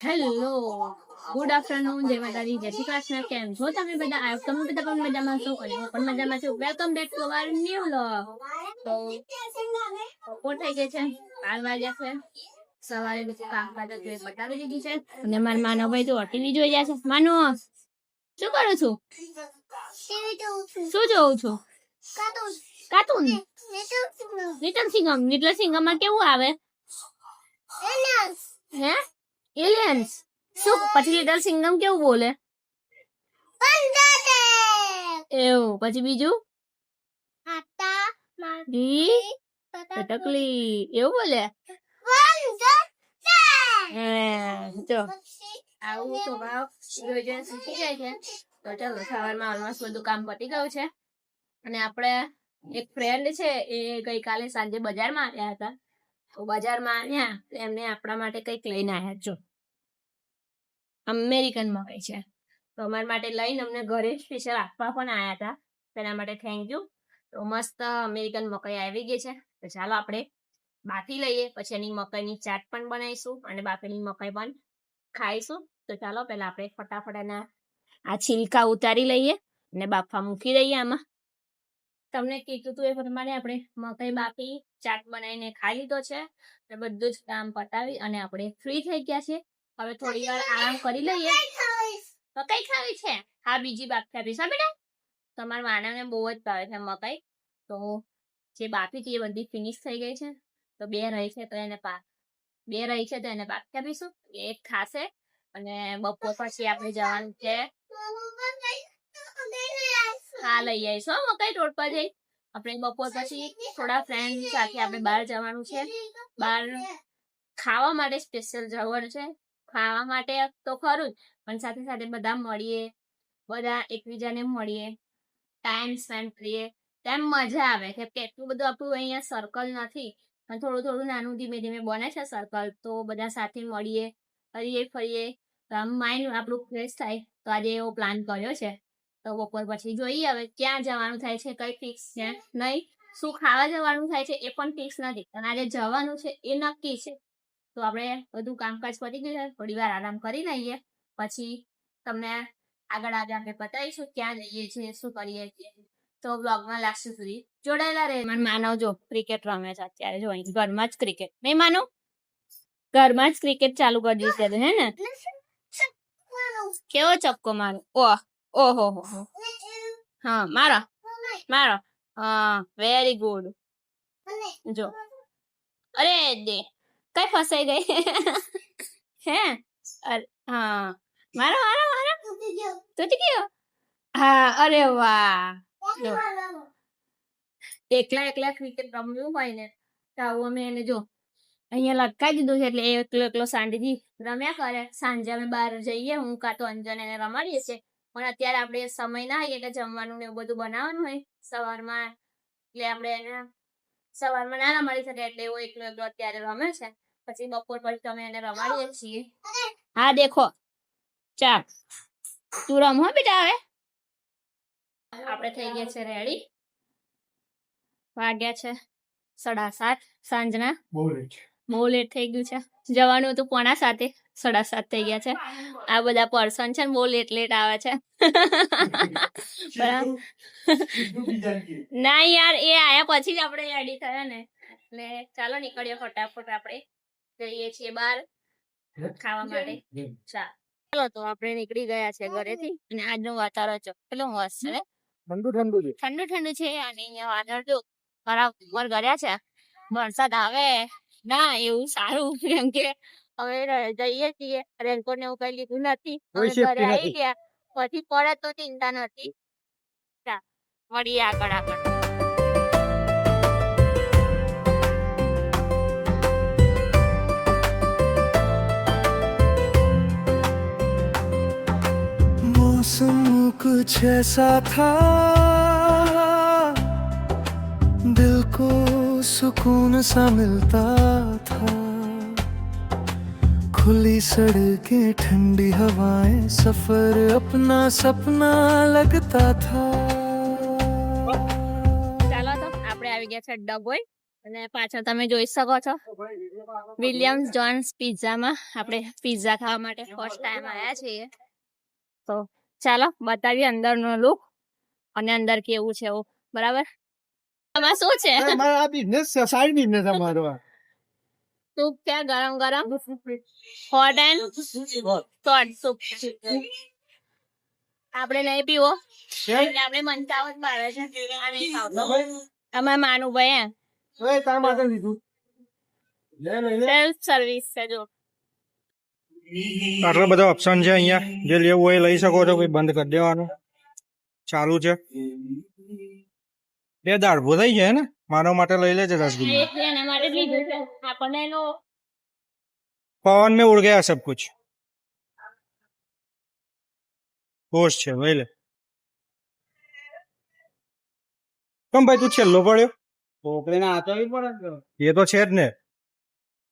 Hello, good afternoon, જય માતાજી, જય શ્રી કૃષ્ણ. કેમ છો તમે બધા? તમે બધા પણ મજામાં છો અને હું પણ મજામાં છું. Welcome back to our new vlog. તો બપોર થઈ ગઈ છે, 12 વાગ્યા છે. સવારે બધું કામકાજ બતાવી દીધી છે અને મારા માનો ભાઈ તો ટીવી જોઈ રહ્યા છે. માનો, શું કરું છું? શું જોઉં છું? કાર્ટૂન. લિટલ સિંગમ. લિટલ સિંગમમાં કેવું આવે? હે, એલિયન્સ. શું પછી લિટલ સિંગમ કેવું બોલે? એવું. પછી બીજું ટકલી એવું બોલે. જો આવું તો ભાવ શીખી જાય છે. તો ચાલો, સવારમાં ઓલમોસ્ટ બધું કામ પતી ગયું છે અને આપણે એક ફ્રેન્ડ છે એ ગઈકાલે સાંજે બજારમાં આવ્યા હતા. તો બજારમાં આવ્યા તો એમને આપણા માટે કંઈક લઈને આવ્યા. જો અમેરિકન મકાઈ છે, તો અમારા માટે લઈને અમને ઘરે સ્પેશિયલ આપવા પણ આવ્યા હતા. તેના માટે થેન્ક યુ. તો મસ્ત અમેરિકન મકાઈ આવી ગઈ છે. તો ચાલો આપણે બાફી લઈએ, પછી એની મકાઈની ચાટ પણ બનાવીશું અને બાફેલી મકાઈ પણ ખાઈશું. તો ચાલો પહેલા આપણે ફટાફટ એના આ છિલકા ઉતારી લઈએ અને બાફવા મૂકી દઈએ. આમાં તમને કીધું હતું એ પ્રમાણે આપણે મકાઈ બાફી ચાટ બનાવીને ખાઈ લીધો છે અને બધું જ કામ પતાવી અને આપણે ફ્રી થઈ ગયા છે. હવે થોડી વાર આરામ કરી લઈએ. મકાઈ ખાવી છે? હા, બીજી બાફી આપીશ. હા બેટા, તમારા માનાને બહુ જ ભાવે છે મકાઈ. તો જે બાફી હતી એ બધી ફિનિશ થઈ ગઈ છે. તો બે રહી છે તો એને બાફી આપીશું. એક ખાશે અને બપોર પછી આપણે જવાનું છે. હા, લઈ આવીશું મકાઈ રોડ પર જઈ. આપણે બપોર પછી થોડા ફ્રેન્ડ સાથે આપણે બહાર જવાનું છે. બહાર ખાવા માટે સ્પેશિયલ જવાનું છે. ખાવા માટે તો ખરું જ, પણ સાથે સાથે બધા મળીએ, બધા એકબીજાને મળીએ, ટાઈમ સ્પેન્ડ કરીએ, તેમ મજા આવે. કેમ કે એટલું બધું આપણું અહીંયા સર્કલ નથી, પણ થોડું થોડું નાનું ધીમે ધીમે બને છે સર્કલ. તો બધા સાથે મળીએ, હરીએ ફરીએ, તો આમ માઇન્ડ આપણું ફ્રેશ થાય. તો આજે એવો પ્લાન કર્યો છે. તો બપોર પછી જોઈએ હવે ક્યાં જવાનું થાય છે, કઈ ફિક્સ છે નહીં. શું ખાવા જવાનું થાય છે એ પણ ફિક્સ નથી, અને આજે જવાનું છે એ નક્કી છે. તો આપણે બધું કામકાજ પતી ગયું, થોડી વાર આરામ કરી લઈએ, પછી તમને આગળ આપણે બતાવીશું ક્યાં જઈએ છીએ, શું કરીએ છીએ. તો બ્લોગમાં લાસ્ટ સુધી જોડાયેલા રહે. માનવ જો ક્રિકેટ રમે છે અત્યારે. જો અહીં ઘરમાં જ ક્રિકેટ નહીં માનો, ઘરમાં જ ક્રિકેટ ચાલુ કરી દીધી છે. હે ને, કેવો ચક્કો મારો. ઓહો હા, મારો હા, વેરી ગુડ. જો અરે દે કઈ ફસાઈ ગઈ. હે, હા, મારો તૂટી ગયો. હા, અરે વાહ. એકલા ક્રિકેટ રમ્યું હોય ને તો આવું અમે એને જો અહીંયા લટકાઈ દીધું છે, એટલે એકલો શાંતિથી રમ્યા કરે. સાંજે અમે બહાર જઈએ, હું કાં તો અંજન એને રમાડીએ છીએ. પણ અત્યારે આપણે સમય ના હોય એટલે જમવાનું ને એવું બધું બનાવવાનું હોય સવારમાં, એટલે આપણે એને સવારમાં ના રમાડી શકે, એટલે એવો એકલો અત્યારે રમે છે. પછી બપોર પછી અમે એને રમાડીએ છીએ. હા દેખો, ચાલ તું રમો બેટા. હવે આપણે થઈ ગયા છે રેડી. વાગ્યા છે 7:30 સાંજના. બહુ લેટ થઈ ગયું છે. જવાનું હતું 6:45, 7:30 થઈ ગયા છે. આ બધા પર્સન છે ને બહુ લેટ આવે છે. ના યાર, એ આયા પછી જ આપણે રેડી થયા ને. એટલે ચાલો નીકળીએ ફટાફટ. આપણે જઈએ છીએ બહાર ખાવા માટે. ચાલો, તો આપણે નીકળી ગયા છે ઘરેથી અને આજનું વાતાવરણ કેટલું મસ્ત છે. ઠંડુ છે. અને અહીંયા વાદળ જો ખરાબ ઉપર કર્યા છે. વરસાદ આવે ના એવું સારું, કેમ કે હવે જઈએ છીએ. રેનકોટ ને એવું કઈ લીધું નથી. ઘરે આવી ગયા પછી પડે તો ચિંતા નથી. મળીએ આગળ. मौसम कुछ ऐसा था, दिल को सुकून सा मिलता था. खुली सड़कें, ठंडी हवाएं, सफर अपना सपना लगता था. ચાલો, તો આપણે આવી ગયા છે ડભોઈ અને પાછળ તમે જોઈ શકો છો વિલિયમ્સ જોન્સ પિઝામાં આપણે પિઝા ખાવા માટે ફર્સ્ટ ટાઈમ આવ્યા છીએ. તો ચાલો બતાવીએ અંદરનો લુક અને અંદર કેવું છે એવું. બરાબર. આમાં શું છે? આ બિઝનેસ છે, સાઈડ બિઝનેસ અમારો આ. સૂપ છે ગરમ ગરમ, હોટ એન્ડ સોટ સૂપ. આપણે નહીં પીવો એટલે આપણે મંચાવ જ ભાવે છે. આ નહીં ખાવતો. અમારે માનું ભાઈ ઓય તાર માટે લીધું. લે લઈ લે. સેલ્ફ સર્વિસ છે જો. આટલા બધા ઓપ્શન છે અહીંયા, જે લેવું હોય લઈ શકો છો. કોઈ બંધ કરી દેવાનું ચાલુ છે. બે દાળ થઈ જાય ને, મારા માટે લઈ લેજે 10 કિલો. એક એના માટે જ લીધું છે. આપણને એનો पवन में उड़ गया सब कुछ. होश છે લઈ લે. કેમ ભાઈ તું છેલ્લો પડ્યો? છોકરીને આચરવી પડે ને. એ તો છે જ ને.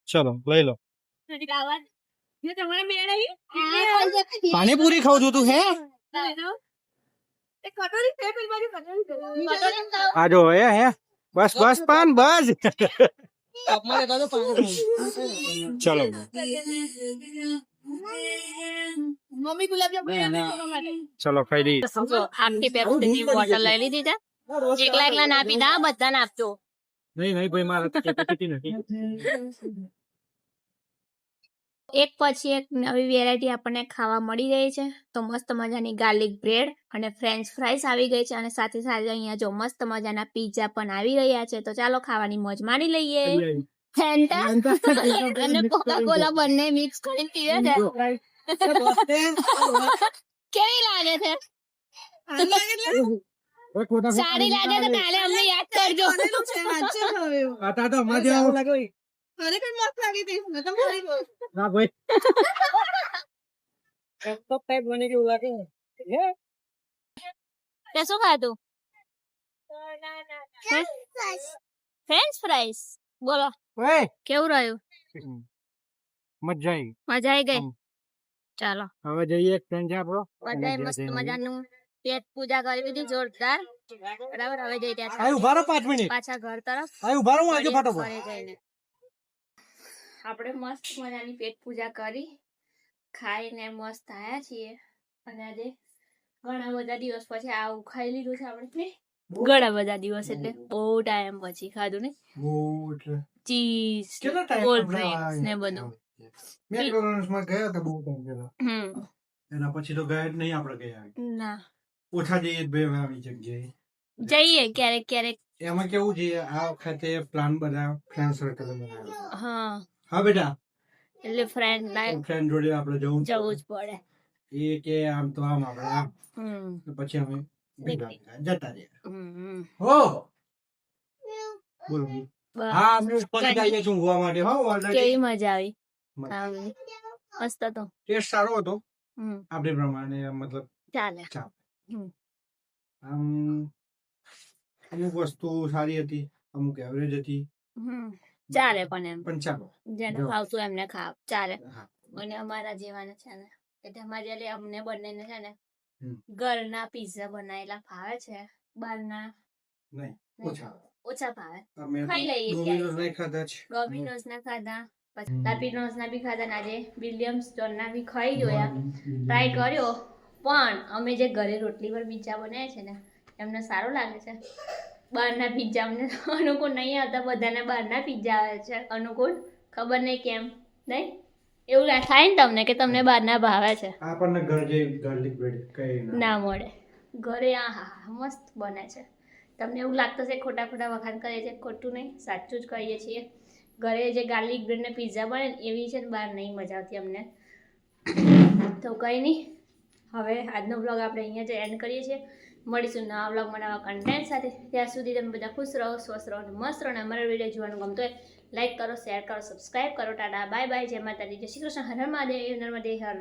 ચલો લઈ લો. પાણીપુરી ખાવ છું તું? હે આ જો હે બસ બસ પાન બસ. ચલો ચલો ખાઈ દઈએ. આખી પેપ્સી બોટલ લઈ લીધી છે. એકલા એકલા ના પીધા, બધા ને આપજો. નહીં નહીં ભાઈ મારે કેપેસિટી નથી. એક પછી એક નવી વેરાયટી આપણને ખાવા મળી રહી છે. તો મસ્ત મજાની ગાર્લિક બ્રેડ અને ફ્રેન્ચ ફ્રાઈસ આવી ગઈ છે અને સાથે સાથે અહીંયા જો મસ્ત મજાના પીઝા પણ આવી રહ્યા છે. તો ચાલો ખાવાની મોજ માણી લઈએ. ફેન્ટા અને કોકા-કોલા બંને મિક્સ કરીને પીવે છે. કેવી લાગે છે? સારી લાગે તો કાલે અમને યાદ કરજો. આટા તો મજા આવે. ના ભાઈ તે શું ખાધું? French fries. બોલો ઓય કેવું રહ્યું? મજા આવી. મજા આવી ગઈ. ચાલો હવે જઈએ ફ્રેન્ડ છે આપણો. બધાએ મસ્ત મજાનું પેટ પૂજા કરી દીધી જોરદાર. બરાબર. હવે જઈ રહ્યા આય ઉભા રહો 5 મિનિટ. પાછા ઘર તરફ. આય ઉભા રહો આજે ફટાફટ. ઘરે જઈને આપણે મસ્ત મજાની પેટ પૂજા કરી ખાઈને મસ્ત આયા છીએ. અને આજે ઘણા બધા દિવસ પછી આવું ખાઈ લીધું છે આપણે. ઘણા બધા દિવસ એટલે બહુ ટાઈમ પછી ખાધું ને. ચીઝ, કોલ્ડ ડ્રિંક્સ ને બધું. મેકડોનલ્ડ્સ માં ગયા હતા બહુ ટાઈમ પહેલા. એના પછી તો ગયા જ નહીં આપણે ગયા. ના ઓછા જઈએ બે આવી જગ્યાએ જઈએ ક્યારેક ક્યારેક. એમાં કેવું છે આ વખતે પ્લાન બધા ફ્રેન્ડ સર્કલ બનાવ્યો. હા હા બેટા, એટલે ફ્રેન્ડ ફ્રેન્ડ જોડે આપણે જવું જ પડે. એ કે આમ તો આમ આપણે આમ પછી અમે જતા રહ્યા. હો બોલો. હા અમે ઉપર જઈએ છીએ ઊંઘવા માટે. હા ઓલરેડી કેવી મજા આવી ખાવાની. મસ્ત તો ટેસ્ટ સારો હતો આપણે પ્રમાણે. મતલબ ચાલે. આમ અમુક વસ્તુ સારી હતી, અમુક એવરેજ હતી. ચાલે પણ એમ પણ ચાલો જેને ખાવતું એમને ખાવ ચાલે. હા. અને અમારા જેવાને છે ને એટલે અમારે એટલે અમને બંનેને છે ને ઘરના પીઝા બનાવેલા ભાવે છે, બહારના નહીં ઓછા ઓછા ભાવે. અમે ખાઈ લઈએ ડોમિનોઝ નહીં ખાધા છે. ડોમિનોઝ ના ખાધા, પછી લાપીનોઝ ના બી ખાધા, ને આજે વિલિયમ્સ જોન ના બી ખાઈ જોયા, ટ્રાય કર્યો. પણ અમે જે ઘરે રોટલી પર પીઝા બનાવ્યા છે ને એમને સારું લાગે છે. બહારના પીઝા અમને અનુકૂળ નહીં આવતા. બધાને બહારના પીઝા આવે છે અનુકૂળ. ખબર નહીં કેમ નહીં એવું થાય ને તમને કે તમને બહારના ભાવે છે. આપણને ઘર જે ગાર્લિક બ્રેડ કઈ ના મળે. ઘરે આ હા મસ્ત બને છે. તમને એવું લાગતું છે ખોટા ખોટા વખાણ કરીએ છીએ, ખોટું નહીં સાચું જ કહીએ છીએ. ઘરે જે ગાર્લિક બ્રેડ ને પીઝા બને ને એવી છે ને બહાર નહીં મજા આવતી અમને. તો કંઈ નહીં, હવે આજનો બ્લોગ આપણે અહીંયા જ એન્ડ કરીએ છીએ. મળીશું નવા બ્લોગમાં નવા કન્ટેન્ટ સાથે. ત્યાં સુધી તમે બધા ખુશ રહો, સ્વસ્થ રહો અને મસ્ત રહો. અને અમારા વિડીયો જોવાનું ગમતો હોય લાઈક કરો, શેર કરો, સબસ્ક્રાઈબ કરો. Tata bye bye. જય માતાજી, જય શ્રી કૃષ્ણ, હર હર મહાદેવ, નર્મદે હર.